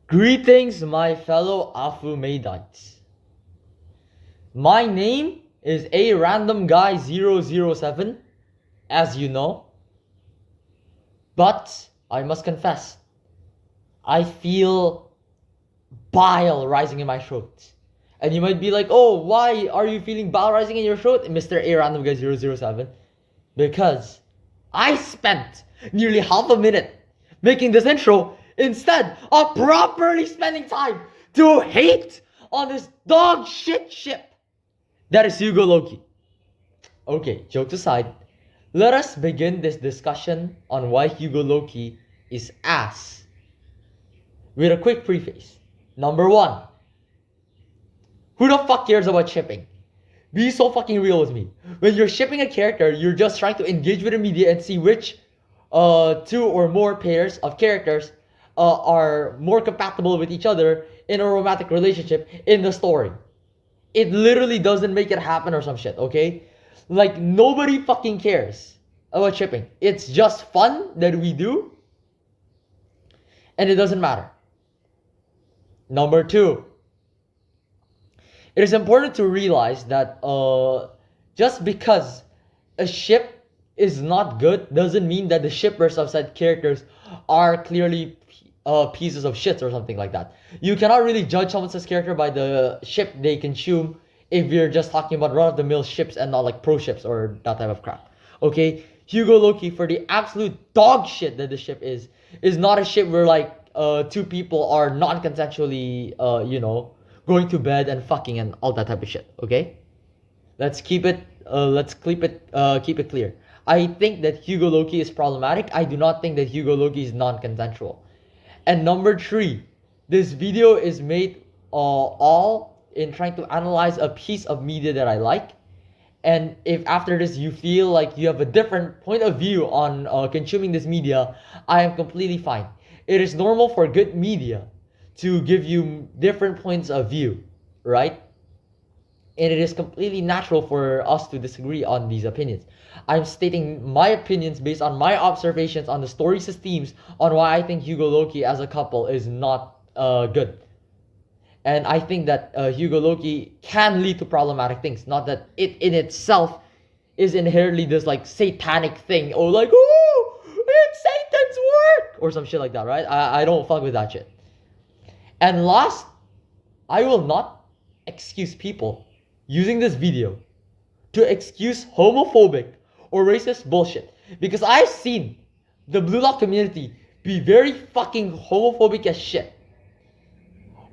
Greetings, my fellow Afumaidites. My name is a random guy 007, as you know. But I must confess, I feel bile rising in my throat. And you might be like, oh, why are you feeling bile rising in your throat, Mr. A random guy 007? Because I spent nearly half a minute making this intro instead of properly spending time to hate on this dog shit ship that is Hugoloki. Okay, jokes aside, let us begin this discussion on why Hugoloki is ass with a quick preface. Number one, who the fuck cares about shipping? Be so fucking real with me. When you're shipping a character, you're just trying to engage with the media and see which two or more pairs of characters are more compatible with each other in a romantic relationship in the story. It literally doesn't make it happen or some shit, okay? Like, nobody fucking cares about shipping. It's just fun that we do, and it doesn't matter. Number two, it is important to realize that just because a ship is not good doesn't mean that the shippers of said characters are clearly pieces of shit or something like that. You cannot really judge someone's character by the ship they consume if you're just talking about run-of-the-mill ships and not like pro ships or that type of crap. Okay, Hugoloki, for the absolute dog shit that the ship is not a ship where like two people are non-consensually going to bed and fucking and all that type of shit. Okay, let's keep it keep it clear. I think that Hugoloki is problematic. I do not think that Hugoloki is non-consensual. And number three, this video is made all in trying to analyze a piece of media that I like. And if after this you feel like you have a different point of view on consuming this media, I am completely fine. It is normal for good media to give you different points of view, right? And it is completely natural for us to disagree on these opinions. I'm stating my opinions based on my observations on the story's themes on why I think Hugoloki as a couple is not good. And I think that Hugoloki can lead to problematic things, not that it in itself is inherently this like satanic thing, or like, oh, it's Satan's work, or some shit like that, right? I don't fuck with that shit. And last, I will not excuse people using this video to excuse homophobic or racist bullshit, because I've seen the Blue Lock community be very fucking homophobic as shit,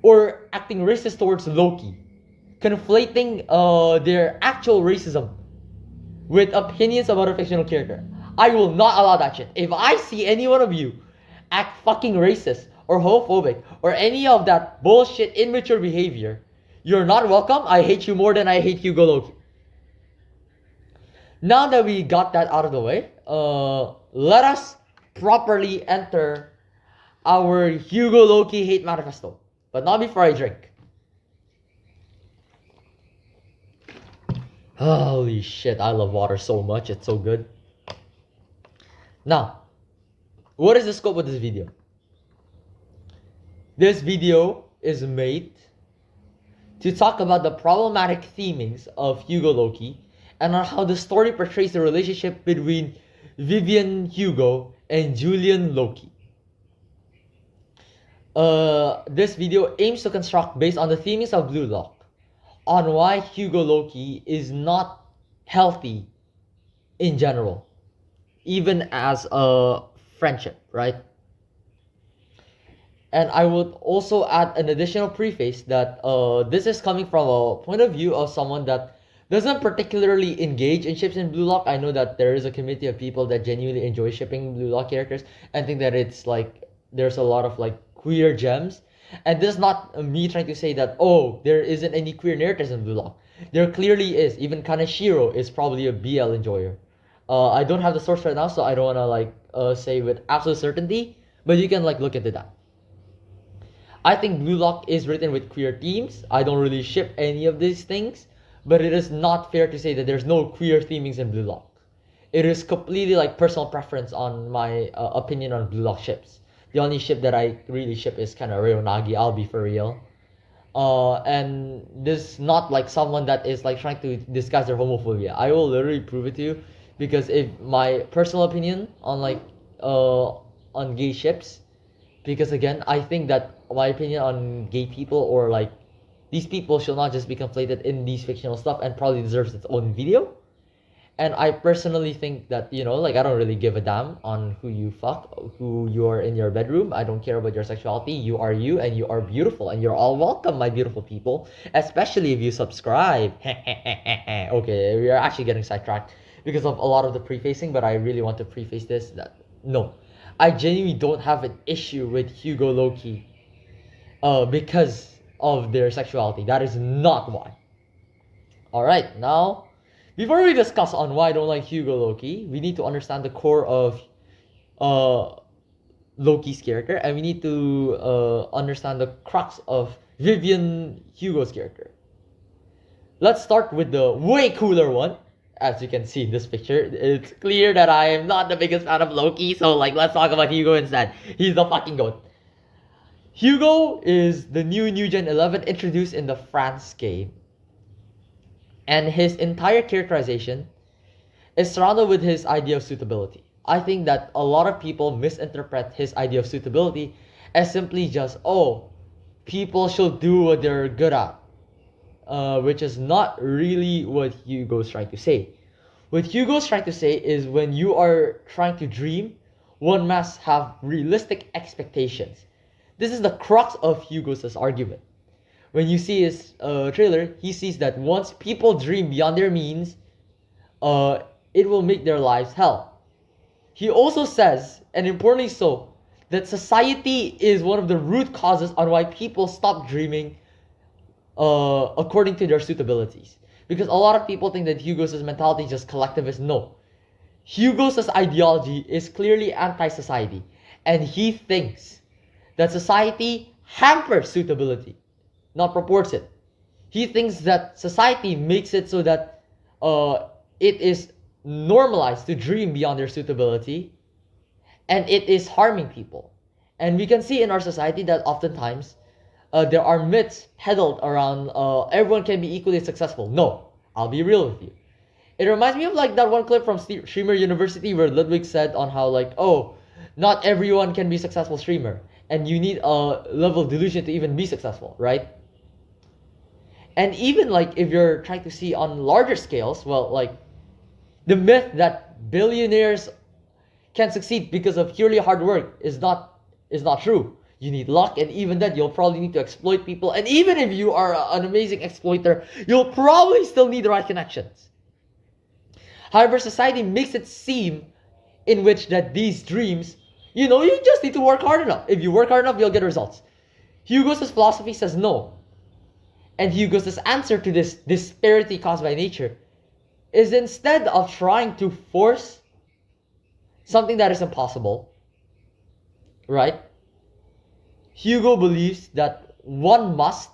or acting racist towards Loki, conflating their actual racism with opinions about a fictional character. I will not allow that shit. If I see any one of you act fucking racist or homophobic or any of that bullshit immature behavior, you're not welcome. I hate you more than I hate Hugoloki. Now that we got that out of the way, let us properly enter our Hugoloki hate manifesto. But not before I drink. Holy shit, I love water so much, it's so good. Now, what is the scope of this video? This video is made to talk about the problematic themings of Hugoloki and on how the story portrays the relationship between Vivian Hugo and Julian Loki. This video aims to construct based on the themings of Blue Lock on why Hugoloki is not healthy in general, even as a friendship, right? And I would also add an additional preface that this is coming from a point of view of someone that doesn't particularly engage in ships in Blue Lock. I know that there is a community of people that genuinely enjoy shipping Blue Lock characters and think that it's like there's a lot of like queer gems. And this is not me trying to say that, oh, there isn't any queer narratives in Blue Lock. There clearly is. Even Kaneshiro is probably a BL enjoyer. I don't have the source right now, so I don't want to like say with absolute certainty, but you can like look into that. I think Blue Lock is written with queer themes. I don't really ship any of these things, but it is not fair to say that there's no queer themings in Blue Lock. It is completely like personal preference on my opinion on Blue Lock ships The only ship that I really ship is kind of Ryonagi, I'll be for real. And this not like someone that is like trying to disguise their homophobia. I will literally prove it to you, because if my personal opinion on like on gay ships, because again I think that my opinion on gay people, or like these people, should not just be conflated in these fictional stuff, and probably deserves its own video. And I personally think that, you know, like I don't really give a damn on who you fuck, who you are in your bedroom. I don't care about your sexuality. You are you, and you are beautiful, and you're all welcome, my beautiful people. Especially if you subscribe. Okay, we are actually getting sidetracked because of a lot of the prefacing, but I really want to preface this that no, I genuinely don't have an issue with Hugoloki because of their sexuality. That is not why. Alright, now before we discuss on why I don't like Hugoloki, we need to understand the core of Loki's character, and we need to understand the crux of Vivian Hugo's character. Let's start with the way cooler one. As you can see in this picture, it's clear that I am not the biggest fan of Loki, so like let's talk about Hugo instead. He's the fucking goat. Hugo is the new Gen 11 introduced in the France game. And his entire characterization is surrounded with his idea of suitability. I think that a lot of people misinterpret his idea of suitability as simply just, oh, people should do what they're good at. Which is not really what Hugo's trying to say. What Hugo's trying to say is when you are trying to dream, one must have realistic expectations. This is the crux of Hugo's argument. When you see his trailer, he sees that once people dream beyond their means, it will make their lives hell. He also says, and importantly so, that society is one of the root causes on why people stop dreaming according to their suitabilities. Because a lot of people think that Hugo's mentality is just collectivist. No. Hugo's ideology is clearly anti-society. And he thinks that society hampers suitability, not purports it. He thinks that society makes it so that it is normalized to dream beyond their suitability, and it is harming people. And we can see in our society that oftentimes there are myths peddled around everyone can be equally successful. No, I'll be real with you. It reminds me of like that one clip from Streamer University where Ludwig said on how like, oh, not everyone can be successful streamer, and you need a level of delusion to even be successful, right? And even like if you're trying to see on larger scales, well, like the myth that billionaires can succeed because of purely hard work is not true. You need luck, and even then you'll probably need to exploit people. And even if you are an amazing exploiter, you'll probably still need the right connections. However, society makes it seem in which that these dreams, you know, you just need to work hard enough. If you work hard enough, you'll get results. Hugo's philosophy says no. And Hugo's answer to this disparity caused by nature is instead of trying to force something that is impossible, right? Hugo believes that one must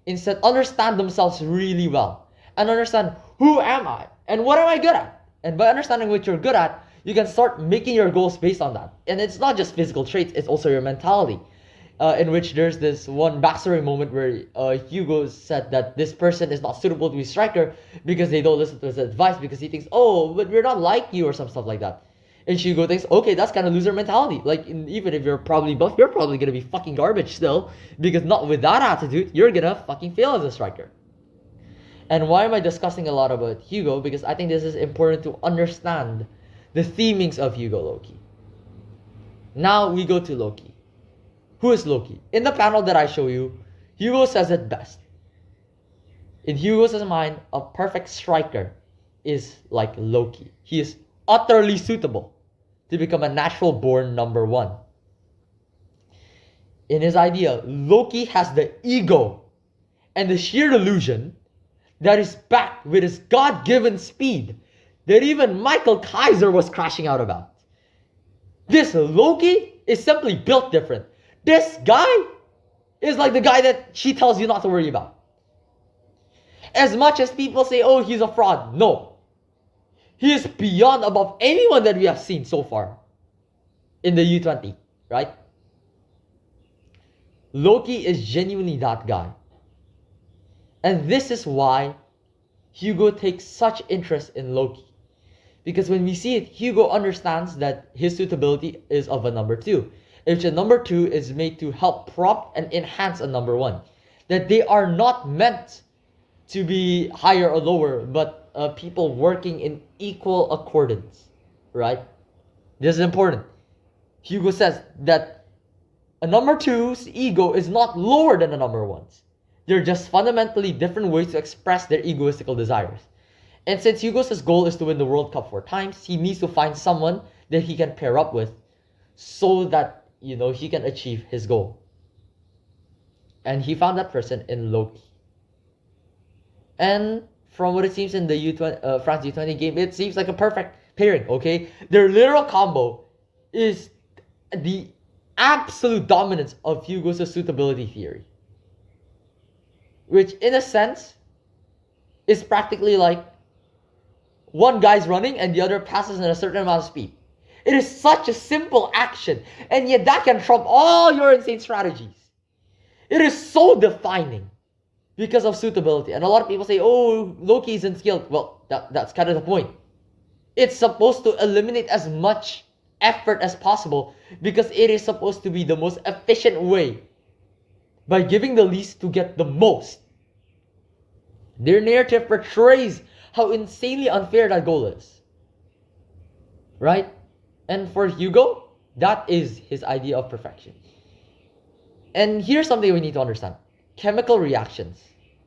instead understand themselves really well and understand who am I and what am I good at. And by understanding what you're good at, you can start making your goals based on that. And it's not just physical traits, it's also your mentality. In which there's this one backstory moment where Hugo said that this person is not suitable to be striker because they don't listen to his advice, because he thinks, oh, but we're not like you, or some stuff like that. And Hugo thinks, okay, that's kind of loser mentality. Like, even if you're probably buff, you're probably gonna be fucking garbage still, because not with that attitude, you're gonna fucking fail as a striker. And why am I discussing a lot about Hugo? Because I think this is important to understand the themings of Hugoloki. Now we go to Loki. Who is Loki? In the panel that I show you, Hugo says it best. In Hugo's mind, a perfect striker is like Loki. He is utterly suitable to become a natural born number one. In his idea, Loki has the ego and the sheer delusion that is backed with his God-given speed that even Michael Kaiser was crashing out about. This Loki is simply built different. This guy is like the guy that she tells you not to worry about. As much as people say, oh, he's a fraud. No. He is beyond above anyone that we have seen so far in the U20, right? Loki is genuinely that guy. And this is why Hugo takes such interest in Loki. Because when we see it, Hugo understands that his suitability is of a number 2. If a number 2 is made to help prop and enhance a number 1. That they are not meant to be higher or lower, but people working in equal accordance. Right? This is important. Hugo says that a number 2's ego is not lower than a number 1's. They're just fundamentally different ways to express their egoistical desires. And since Hugo's goal is to win the World Cup 4 times, he needs to find someone that he can pair up with so that, he can achieve his goal. And he found that person in Loki. And from what it seems in the France U20 game, it seems like a perfect pairing, okay? Their literal combo is the absolute dominance of Hugo's suitability theory. Which, in a sense, is practically like one guy's running and the other passes at a certain amount of speed. It is such a simple action, and yet that can trump all your insane strategies. It is so defining because of suitability. And a lot of people say, oh, Loki isn't skilled. Well, that's kind of the point. It's supposed to eliminate as much effort as possible because it is supposed to be the most efficient way by giving the least to get the most. Their narrative portrays how insanely unfair that goal is. Right? And for Hugo, that is his idea of perfection. And here's something we need to understand. Chemical reactions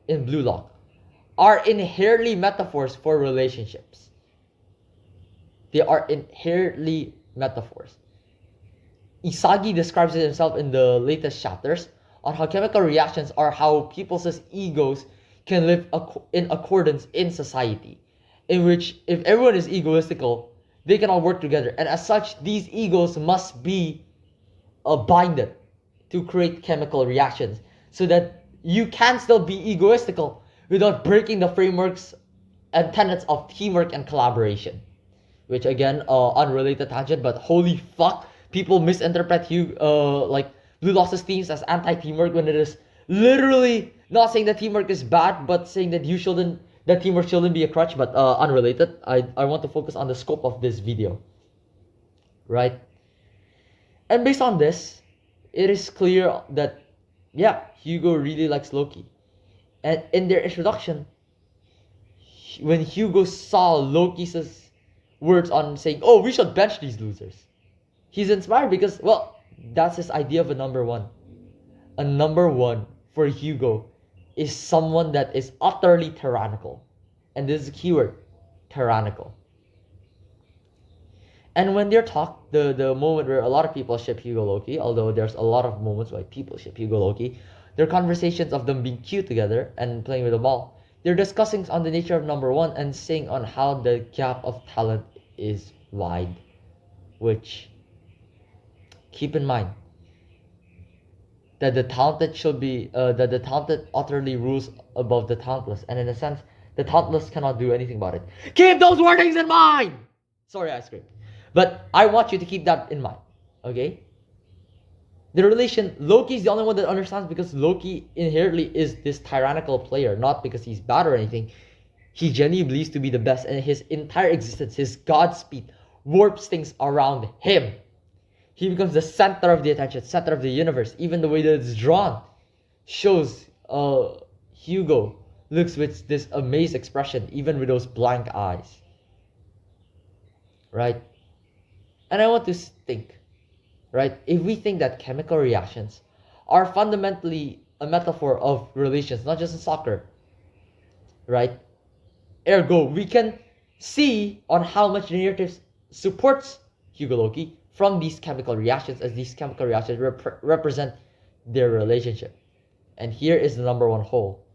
in Blue Lock are inherently metaphors for relationships. They are inherently metaphors. Isagi describes it himself in the latest chapters on how chemical reactions are how people's egos can live in accordance in society, in which if everyone is egoistical, they can all work together, and as such, these egos must be binded to create chemical reactions, so that you can still be egoistical without breaking the frameworks and tenets of teamwork and collaboration. Which again, unrelated tangent, but holy fuck, people misinterpret Blue Lock's themes as anti-teamwork when it is literally not saying that teamwork is bad, but saying that teamwork shouldn't be a crutch, but unrelated. I want to focus on the scope of this video. Right? And based on this, it is clear that, yeah, Hugo really likes Loki. And in their introduction, when Hugo saw Loki's words on saying, oh, we should bench these losers, he's inspired because, well, that's his idea of a number 1. A number 1 for Hugo is someone that is utterly tyrannical. And this is a keyword, tyrannical. And when they're talk, the moment where a lot of people ship Hugoloki, although there's a lot of moments where people ship Hugoloki, their conversations of them being cute together and playing with the ball, they're discussing on the nature of number 1 and saying on how the gap of talent is wide. Which, keep in mind, that the talented should be that the talented utterly rules above the talentless, and in a sense, the talentless cannot do anything about it. Keep those wordings in mind. Sorry, I screamed, but I want you to keep that in mind. Okay. The relation, Loki's the only one that understands because Loki inherently is this tyrannical player, not because he's bad or anything. He genuinely believes to be the best, and his entire existence, his God speed, warps things around him. He becomes the center of the attention, center of the universe. Even the way that it's drawn shows Hugo looks with this amazed expression, even with those blank eyes. Right? And I want to think, right? If we think that chemical reactions are fundamentally a metaphor of relations, not just in soccer, right? Ergo, we can see on how much the narrative supports Hugoloki from these chemical reactions, as these chemical reactions represent their relationship. And here is the number 1 hole.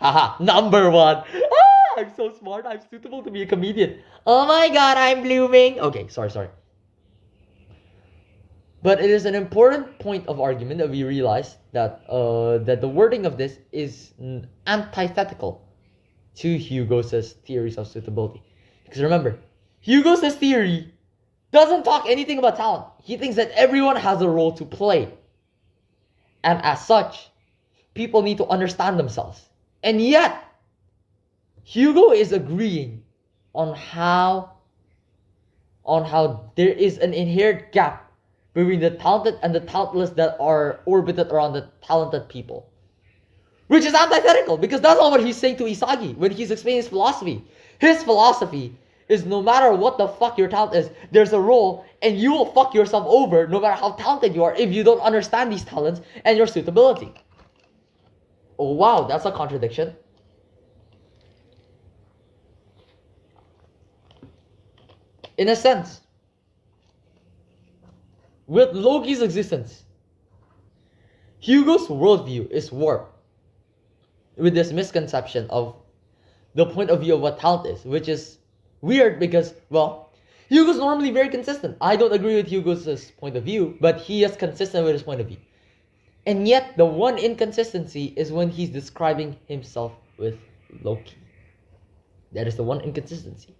Haha, number 1. Ah, I'm so smart. I'm suitable to be a comedian. Oh my god, I'm blooming. Okay, sorry. But it is an important point of argument that we realize that that the wording of this is antithetical to Hugo's theories of suitability. Because remember, Hugo's theory doesn't talk anything about talent. He thinks that everyone has a role to play. And as such, people need to understand themselves. And yet, Hugo is agreeing on how there is an inherent gap between the talented and the talentless that are orbited around the talented people. Which is antithetical, because that's not what he's saying to Isagi when he's explaining his philosophy. His philosophy is no matter what the fuck your talent is, there's a role, and you will fuck yourself over no matter how talented you are if you don't understand these talents and your suitability. Oh wow, that's a contradiction. In a sense, with Loki's existence, Hugo's worldview is warped with this misconception of the point of view of what talent is, which is weird because, well, Hugo's normally very consistent. I don't agree with Hugo's point of view, but he is consistent with his point of view. And yet, the one inconsistency is when he's describing himself with Loki. That is the one inconsistency.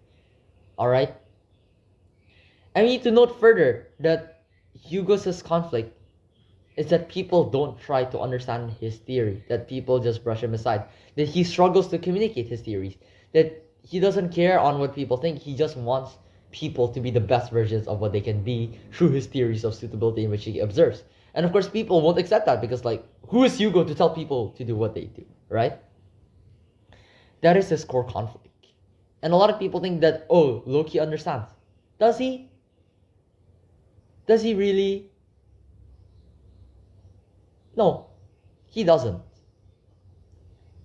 Alright? I need to note further that Hugo's conflict is that people don't try to understand his theory, that people just brush him aside, that he struggles to communicate his theories, that he doesn't care on what people think, he just wants people to be the best versions of what they can be through his theories of suitability in which he observes. And of course, people won't accept that because, like, who is Hugo to tell people to do what they do, right? That is his core conflict. And a lot of people think that, oh, Loki understands. Does he? Does he really? No, he doesn't.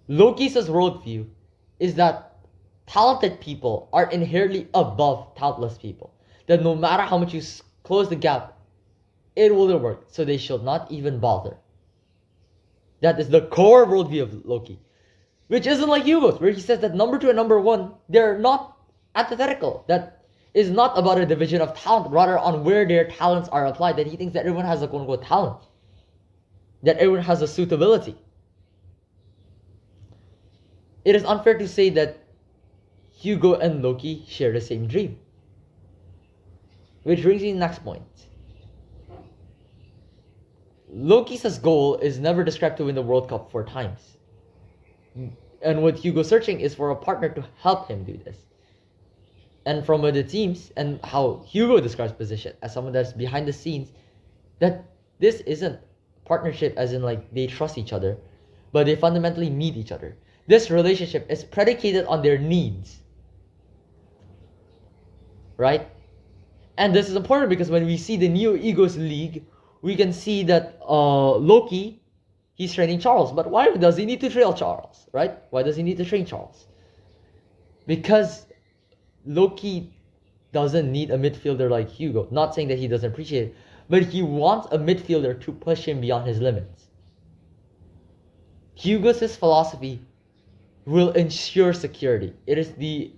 Loki's worldview is that talented people are inherently above talentless people. That no matter how much you close the gap, it will work, so they should not even bother. That is the core worldview of Loki. Which isn't like Hugo's, where he says that number 2 and number 1, they're not antithetical. That is not about a division of talent, rather on where their talents are applied. That he thinks that everyone has a quote-unquote talent. That everyone has a suitability. It is unfair to say that Hugo and Loki share the same dream. Which brings me to the next point. Loki's goal is never described to win the World Cup 4 times. And what Hugo's searching is for a partner to help him do this. And from what it seems, and how Hugo describes position as someone that's behind the scenes, that this isn't partnership as in like they trust each other, but they fundamentally need each other. This relationship is predicated on their needs. Right? And this is important because when we see the Neo Egos League, we can see that Loki, he's training Charles. But why does he need to train Charles? Right? Why does he need to train Charles? Because Loki doesn't need a midfielder like Hugo. Not saying that he doesn't appreciate it, but he wants a midfielder to push him beyond his limits. Hugo's philosophy will ensure security. It is the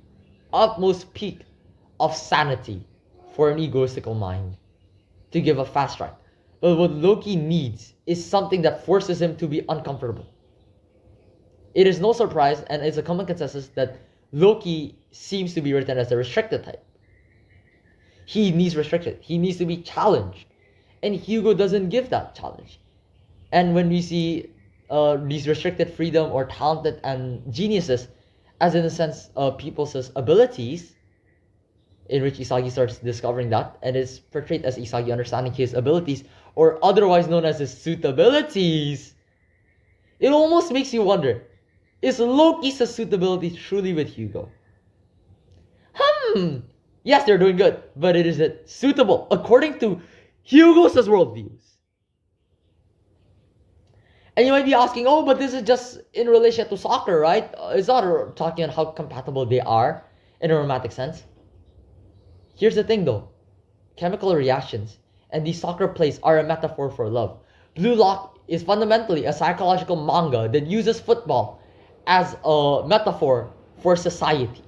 utmost peak of sanity for an egoistical mind to give a fast ride. But what Loki needs is something that forces him to be uncomfortable. It is no surprise, and it's a common consensus, that Loki seems to be written as a restricted type. He needs restriction. He needs to be challenged. And Hugo doesn't give that challenge. And when we see these restricted freedom or talented and geniuses, as in a sense people's abilities, in which Isagi starts discovering that, and is portrayed as Isagi understanding his abilities, or otherwise known as his suitabilities, it almost makes you wonder, is Loki's suitability truly with Hugo? Yes, they're doing good, but is it suitable according to Hugo's worldviews? And you might be asking, oh, but this is just in relation to soccer, right? It's not talking on how compatible they are in a romantic sense. Here's the thing though, chemical reactions and these soccer plays are a metaphor for love. Blue Lock is fundamentally a psychological manga that uses football as a metaphor for society,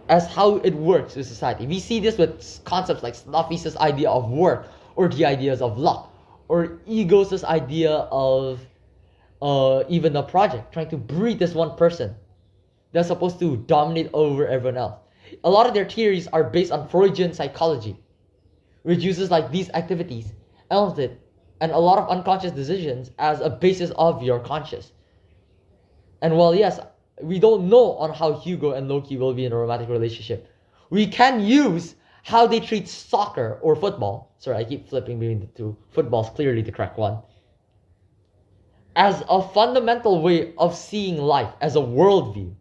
as how it works with society. We see this with concepts like Snuffy's idea of work, or the ideas of luck, or Ego's idea of even a project, trying to breed this one person that's supposed to dominate over everyone else. A lot of their theories are based on Freudian psychology, which uses like these activities, elements it, and a lot of unconscious decisions as a basis of your conscious. And while yes, we don't know on how Hugo and Loki will be in a romantic relationship, we can use how they treat soccer or football. Sorry, I keep flipping between the two. Football's clearly the correct one. As a fundamental way of seeing life, as a worldview.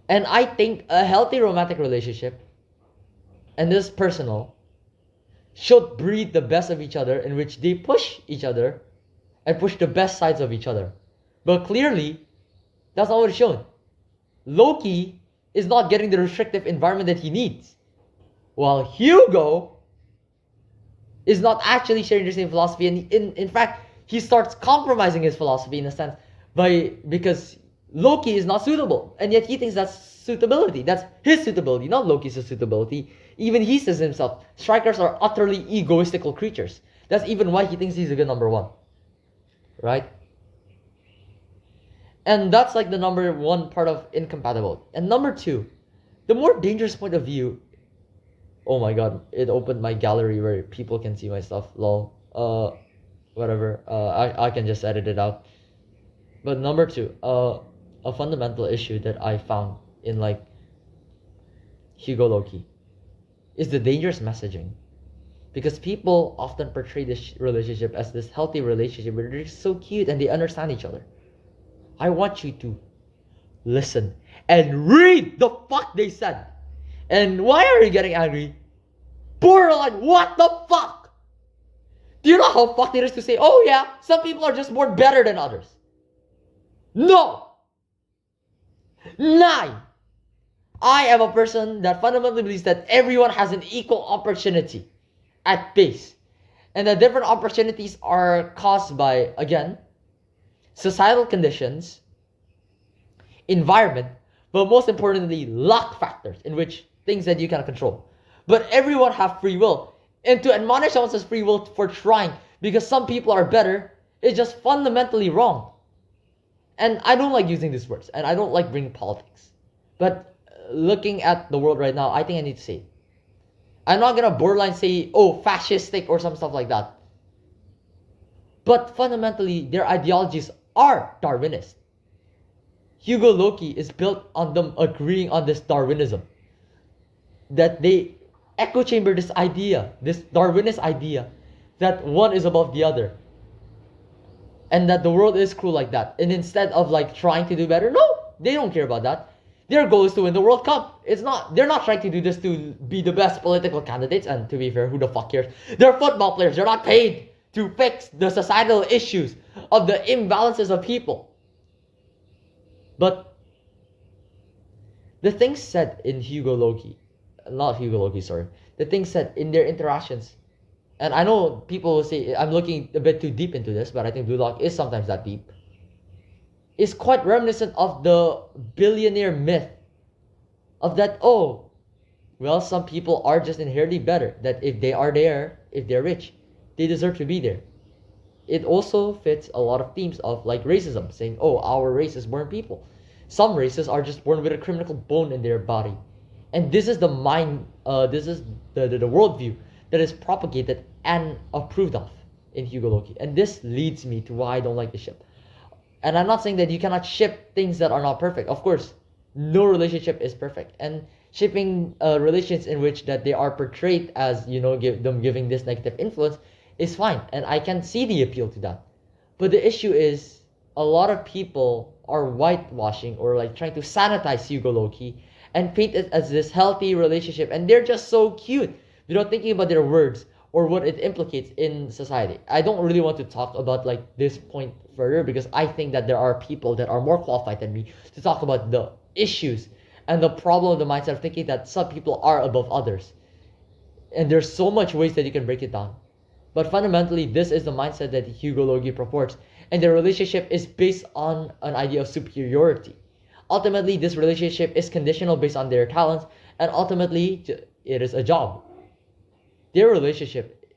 And I think a healthy romantic relationship, and this is personal, should breed the best of each other, in which they push each other and push the best sides of each other. But clearly, that's not what is shown. Loki is not getting the restrictive environment that he needs, while Hugo is not actually sharing the same philosophy, and in fact, he starts compromising his philosophy in a sense because Loki is not suitable, and yet he thinks that's suitability. That's his suitability, not Loki's suitability. Even he says himself, strikers are utterly egoistical creatures. That's even why he thinks he's a good number one, right? And that's like the number one part of incompatible. And number two, the more dangerous point of view. Oh my god, it opened my gallery where people can see my stuff. Lol. Whatever. I can just edit it out. But number two, a fundamental issue that I found in like Hugoloki is the dangerous messaging. Because people often portray this relationship as this healthy relationship where they're so cute and they understand each other. I want you to listen and read the fuck they said. And why are you getting angry? Borderline, what the fuck? Do you know how fucked it is to say, oh yeah, some people are just born better than others? No! 9. I am a person that fundamentally believes that everyone has an equal opportunity at base. And that different opportunities are caused by, again, societal conditions, environment, but most importantly, luck factors, in which things that you cannot control. But everyone have free will. And to admonish someone's free will for trying because some people are better is just fundamentally wrong. And I don't like using these words, and I don't like bringing politics. But looking at the world right now, I think I need to say it. I'm not gonna borderline say, oh, fascistic or some stuff like that. But fundamentally, their ideologies are Darwinist. Hugoloki is built on them agreeing on this Darwinism. That they echo chamber this idea, this Darwinist idea, that one is above the other. And that the world is cruel like that. And instead of like trying to do better, no, they don't care about that. Their goal is to win the World Cup. They're not trying to do this to be the best political candidates. And to be fair, who the fuck cares? They're football players. They're not paid to fix the societal issues of the imbalances of people. But the things said in Hugoloki, the things said in their interactions, and I know people will say I'm looking a bit too deep into this, but I think Blue Lock is sometimes that deep, is quite reminiscent of the billionaire myth of that, oh, well, some people are just inherently better, that if they are there, if they're rich, they deserve to be there. It also fits a lot of themes of like racism, saying, oh, our race is born people. Some races are just born with a criminal bone in their body. And this is the this is the worldview that is propagated and approved of in Hugoloki. And this leads me to why I don't like the ship. And I'm not saying that you cannot ship things that are not perfect. Of course, no relationship is perfect. And shipping relations in which that they are portrayed as, you know, giving this negative influence is fine. And I can see the appeal to that. But the issue is a lot of people are whitewashing or like trying to sanitize Hugoloki and paint it as this healthy relationship. And they're just so cute without thinking about their words or what it implicates in society. I don't really want to talk about like this point further because I think that there are people that are more qualified than me to talk about the issues and the problem of the mindset of thinking that some people are above others. And there's so much ways that you can break it down. But fundamentally, this is the mindset that Hugoloki purports. And their relationship is based on an idea of superiority. Ultimately, this relationship is conditional based on their talents, and ultimately, it is a job. Their relationship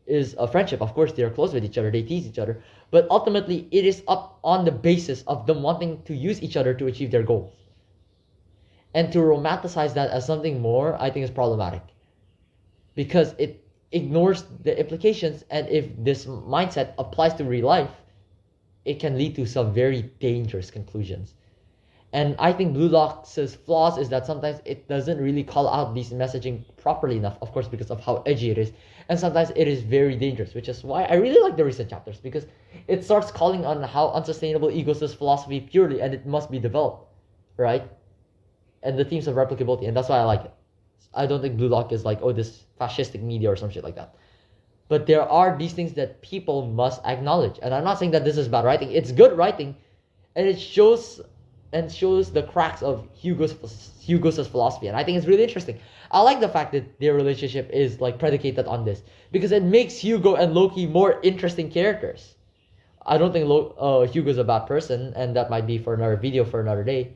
is a friendship. Of course, they're close with each other, they tease each other, but ultimately, it is up on the basis of them wanting to use each other to achieve their goals. And to romanticize that as something more, I think is problematic. Because it ignores the implications, and if this mindset applies to real life, it can lead to some very dangerous conclusions. And I think Blue Lock's flaws is that sometimes it doesn't really call out these messaging properly enough, of course, because of how edgy it is. And sometimes it is very dangerous, which is why I really like the recent chapters, because it starts calling on how unsustainable ego says philosophy purely, and it must be developed, right? And the themes of replicability, and that's why I like it. I don't think Blue Lock is like, oh, this fascistic media or some shit like that. But there are these things that people must acknowledge. And I'm not saying that this is bad writing. It's good writing, and it shows the cracks of Hugo's philosophy, and I think it's really interesting. I like the fact that their relationship is like predicated on this, because it makes Hugo and Loki more interesting characters. I don't think Hugo's a bad person, and that might be for another video for another day.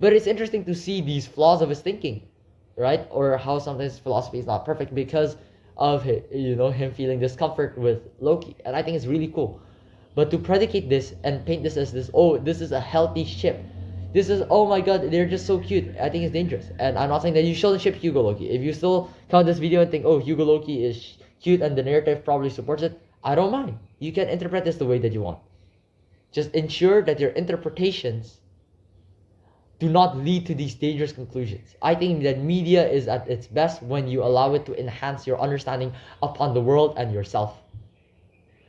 But it's interesting to see these flaws of his thinking, right? Or how sometimes philosophy is not perfect because of him feeling discomfort with Loki, and I think it's really cool. But to predicate this and paint this as this, oh, this is a healthy ship. This is, oh my god, they're just so cute. I think it's dangerous. And I'm not saying that you shouldn't ship Hugoloki. If you still count this video and think, oh, Hugoloki is cute and the narrative probably supports it, I don't mind. You can interpret this the way that you want. Just ensure that your interpretations do not lead to these dangerous conclusions. I think that media is at its best when you allow it to enhance your understanding upon the world and yourself.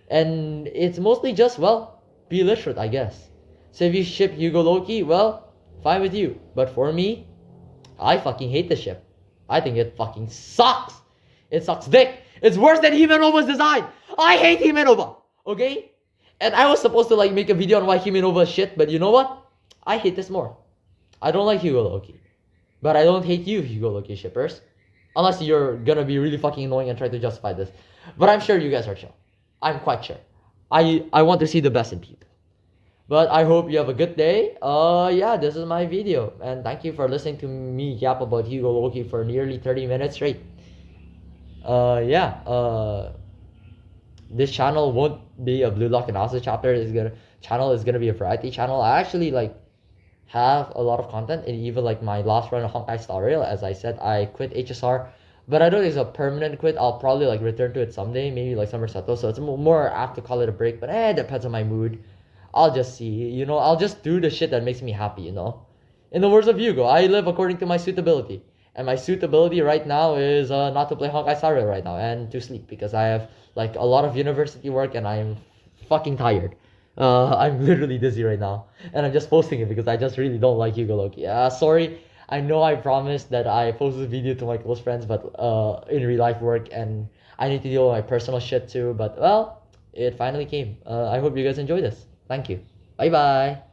And it's mostly just, well, be literate, I guess. So if you ship Hugoloki, well, fine with you. But for me, I fucking hate the ship. I think it fucking sucks. It sucks dick. It's worse than Himenova's design. I hate Himenova, okay? And I was supposed to like make a video on why Himenova is shit, but you know what? I hate this more. I don't like Hugoloki. But I don't hate you, Hugoloki shippers. Unless you're gonna be really fucking annoying and try to justify this. But I'm sure you guys are chill. I'm quite sure. I want to see the best in people. But I hope you have a good day. Yeah, this is my video. And thank you for listening to me yap about Hugoloki for nearly 30 minutes straight. This channel won't be a Blue Lock analysis channel is gonna be a variety channel. I actually like have a lot of content, and even like my last run of Honkai Star Rail, as I said, I quit HSR. But I don't think it's a permanent quit. I'll probably like return to it someday, maybe like Summer Seto. So it's more apt to call it a break. But it depends on my mood. I'll just see. I'll just do the shit that makes me happy. In the words of Hugo, I live according to my suitability, and my suitability right now is not to play Honkai Star Rail right now and to sleep, because I have like a lot of university work and I'm fucking tired. I'm literally dizzy right now, and I'm just posting it because I just really don't like Hugoloki. Sorry. I know I promised that I post this video to my close friends, but in real life work, and I need to deal with my personal shit too. But well, it finally came. I hope you guys enjoy this. Thank you. Bye bye.